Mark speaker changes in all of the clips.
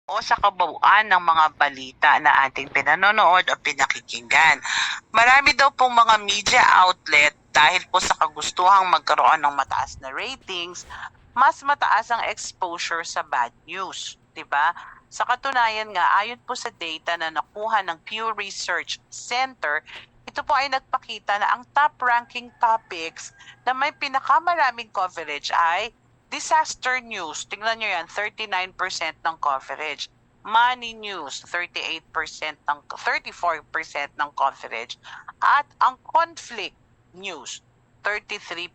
Speaker 1: o sa kabuuan ng mga balita na ating pinanonood o pinakikinggan. Marami daw pong mga media outlet dahil po sa kagustuhang magkaroon ng mataas na ratings, mas mataas ang exposure sa bad news, 'di ba? Sa katunayan nga, ayon po sa data na nakuha ng Pew Research Center, ito po ay nagpakita na ang top-ranking topics na may pinakamaraming coverage ay disaster news. Tingnan nyo yan, 39% ng coverage. Money news, 34% ng coverage. At ang conflict news, 33%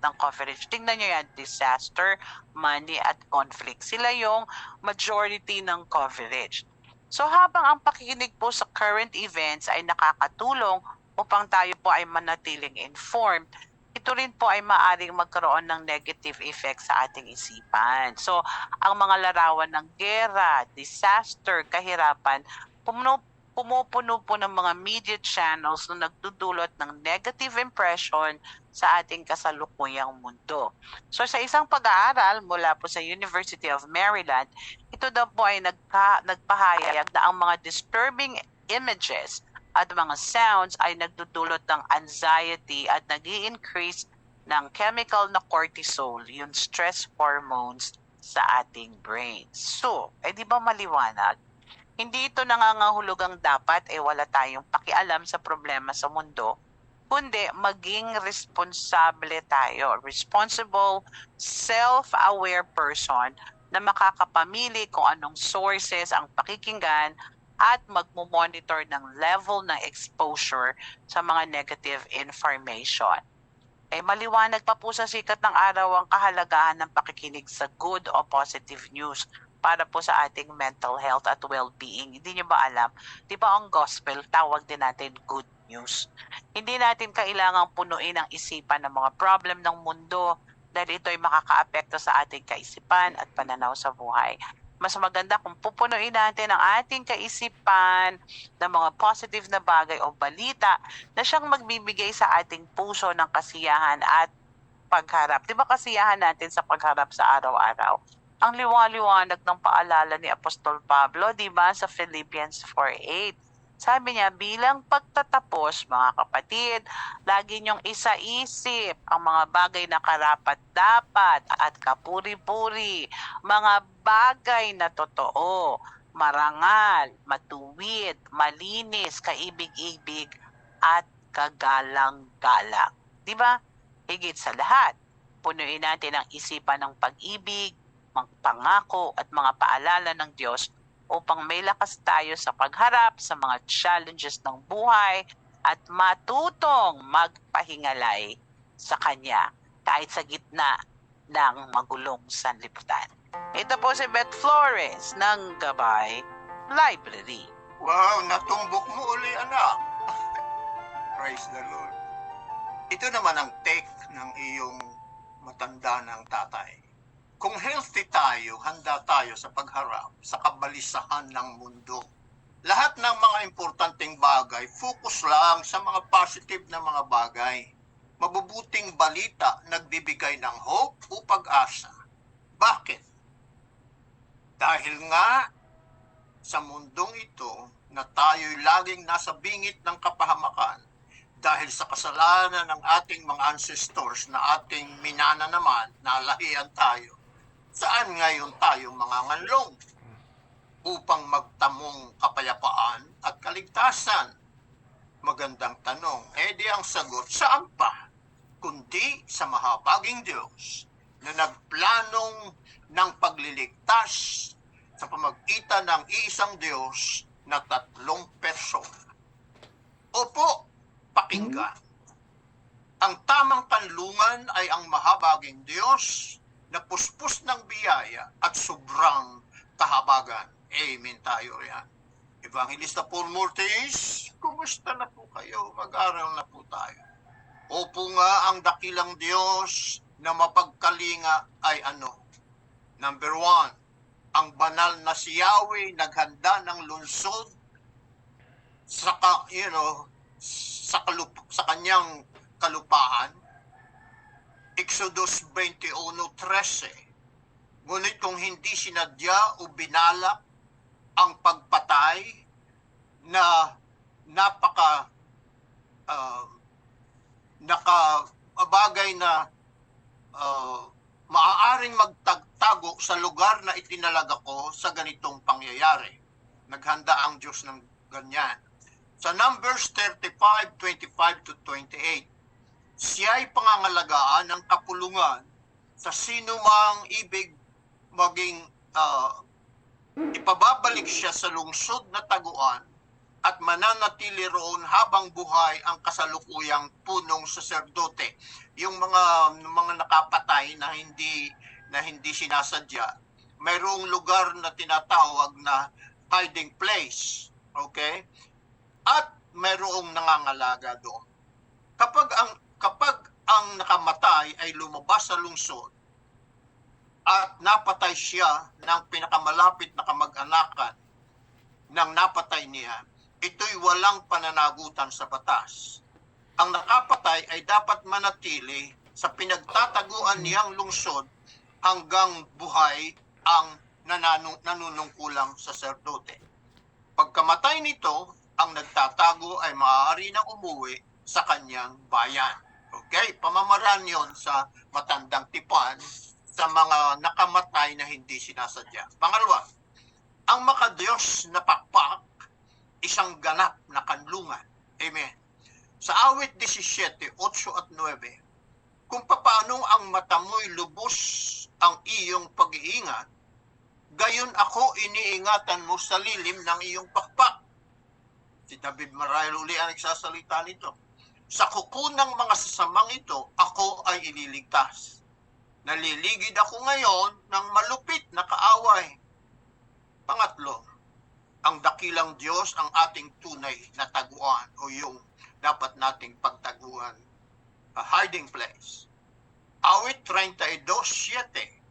Speaker 1: ng coverage. Tingnan nyo yan, disaster, money at conflict. Sila yung majority ng coverage. So habang ang pakikinig po sa current events ay nakakatulong upang tayo po ay manatiling informed, ito rin po ay maaring magkaroon ng negative effect sa ating isipan. So, ang mga larawan ng gera, disaster, kahirapan, pumupuno po ng mga media channels na nagdudulot ng negative impression sa ating kasalukuyang mundo. So, sa isang pag-aaral mula po sa University of Maryland, ito daw po ay nagpahayag na ang mga disturbing images at mga sounds ay nagdudulot ng anxiety at nag-i-increase ng chemical na cortisol, yung stress hormones sa ating brain. So, di ba maliwanag? Hindi ito nangangahulugang dapat wala tayong pakialam sa problema sa mundo, kundi maging responsable tayo, responsible, self-aware person na makakapamili kung anong sources ang pakikinggan at magmo-monitor ng level ng exposure sa mga negative information. Maliwanag pa po sa sikat ng araw ang kahalagahan ng pakikinig sa good o positive news para po sa ating mental health at well-being. Hindi nyo ba alam? Di ba ang gospel, tawag din natin good news. Hindi natin kailangang punuin ang isipan ng mga problem ng mundo dahil ito ay makakaapekto sa ating kaisipan at pananaw sa buhay. Mas maganda kung pupunuin natin ang ating kaisipan ng mga positive na bagay o balita na siyang magbibigay sa ating puso ng kasiyahan at pagharap. Di ba kasiyahan natin sa pagharap sa araw-araw? Ang liwanag ng paalala ni Apostol Pablo, di ba, sa Philippians 4:8. Sabi niya, bilang pagtatapos, mga kapatid, lagi niyong isa-isip ang mga bagay na karapat-dapat at kapuri-puri, mga bagay na totoo, marangal, matuwid, malinis, kaibig-ibig, at kagalang-galang. Di ba? Higit sa lahat, punuin natin ang isipan ng pag-ibig, pangako at mga paalala ng Diyos upang may lakas tayo sa pagharap sa mga challenges ng buhay at matutong magpahingalay sa Kanya kahit sa gitna ng magulong sanlibutan. Ito po si Beth Flores ng Gabay Library.
Speaker 2: Wow, natumbok mo uli, anak. Praise the Lord. Ito naman ang take ng iyong matanda ng tatay. Kung healthy tayo, handa tayo sa pagharap sa kabalisahan ng mundo. Lahat ng mga importanteng bagay, focus lang sa mga positive na mga bagay. Mabubuting balita, nagbibigay ng hope o pag-asa. Bakit? Dahil nga sa mundong ito na tayo'y laging nasa bingit ng kapahamakan dahil sa kasalanan ng ating mga ancestors na ating minana naman, nalahian tayo. Saan ngayon tayo manganganlong upang magtamong kapayapaan at kaligtasan? Magandang tanong. Di ang sagot, saan pa? Kundi sa mahabaging Diyos na nagplanong ng pagliligtas sa pamagitan ng iisang Diyos na 3 persona. Opo, pakinggan. Ang tamang kanlungan ay ang mahabaging Diyos na puspos ng biyaya at sobrang kahabagan. Amen tayo riyan. Evangelista Paul Mortis, kumusta na po kayo? Mag-aral na po tayo. Opo nga, ang dakilang Diyos na mapagkalinga ay ano? Number 1, ang banal na si Yahweh naghanda ng lungsod sa kanyang kalupaan. Exodus 21:13. Ngunit kung hindi sinadya o binalak ang pagpatay na napaka bagay na maaaring magtagtago sa lugar na itinalaga ko sa ganitong pangyayari. Naghanda ang Diyos ng ganyan. Sa Numbers 35:25-28, siya'y pangangalagaan ng kapulungan sa sino mang ibig maging ipababalik siya sa lungsod na taguan at mananatili roon habang buhay ang kasalukuyang punong saserdote. Yung mga nakapatay na hindi sinasadya, mayroong lugar na tinatawag na hiding place. Okay? At mayroong nangangalaga doon. Kapag ang nakamatay ay lumabas sa lungsod at napatay siya ng pinakamalapit na kamag-anakan ng napatay niya, ito'y walang pananagutan sa batas. Ang nakapatay ay dapat manatili sa pinagtataguan niyang lungsod hanggang buhay ang nanunungkulang saserdote. Pagkamatay nito, ang nagtatago ay maaari nang umuwi sa kanyang bayan. Okay? Pamamaraan yon sa matandang tipan sa mga nakamatay na hindi sinasadya. Pangalawa, ang makadiyos na pakpak, isang ganap na kanlungan. Amen. Sa awit 17, 8 at 9, kung paano ang mata mo'y lubos ang iyong pag-iingat, gayon ako iniingatan mo sa lilim ng iyong pakpak. Si David Marayal uli ang nagsasalita nito. Sa kuko ng mga sasamang ito, ako ay ililigtas. Naliligid ako ngayon ng malupit na kaaway. Pangatlo, ang dakilang Diyos ang ating tunay na taguan o yung dapat nating pagtaguan, a hiding place. Awit 32:7.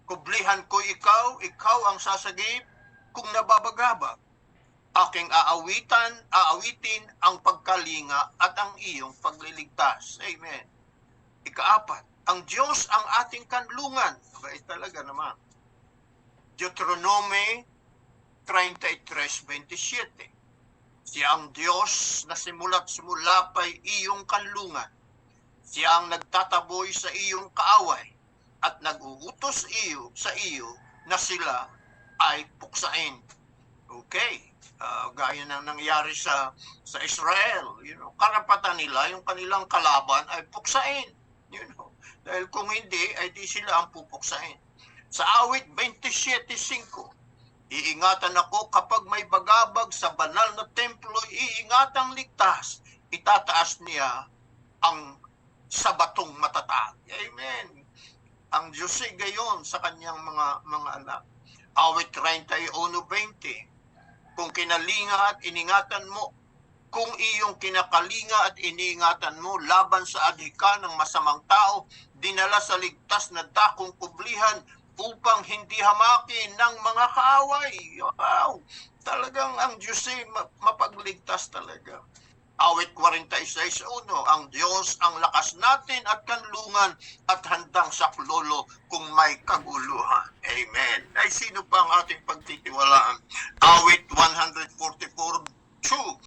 Speaker 2: Kublihan ko ikaw ang sasagip kung nababagabag. Aking aawitin ang pagkalinga at ang iyong pagliligtas. Amen. Ikaapat, ang Diyos ang ating kanlungan. Okay, talaga naman. Deuteronomy 33:27. Siya ang Diyos na simula't-simula pa'y iyong kanlungan. Siya ang nagtataboy sa iyong kaaway at nag-uutos sa iyo na sila ay puksain. Okay. Gaya ng nangyari sa Israel. Karapatan nila, yung kanilang kalaban ay puksain. Dahil kung hindi, ay di sila ang pupuksain. Sa awit 27:5, iingatan ako kapag may bagabag sa banal na templo, iingatang ligtas, itataas niya ang sa batong matatag. Amen. Ang Diyos ay gayon sa kanyang mga anak. Awit 31:20, kung kinalinga at iningatan mo, kung iyong kinakalinga at iniingatan mo laban sa adhika ng masamang tao, dinala sa ligtas na dakong kublihan upang hindi hamakin ng mga kaaway. Wow! Talagang ang Diyos ay mapagligtas talaga. Awit 46:1, ang Diyos ang lakas natin at kanlungan at handang saklolo kung may kaguluhan. Amen. Ay sino pa ang ating pagtitiwalaan? Awit 144:2,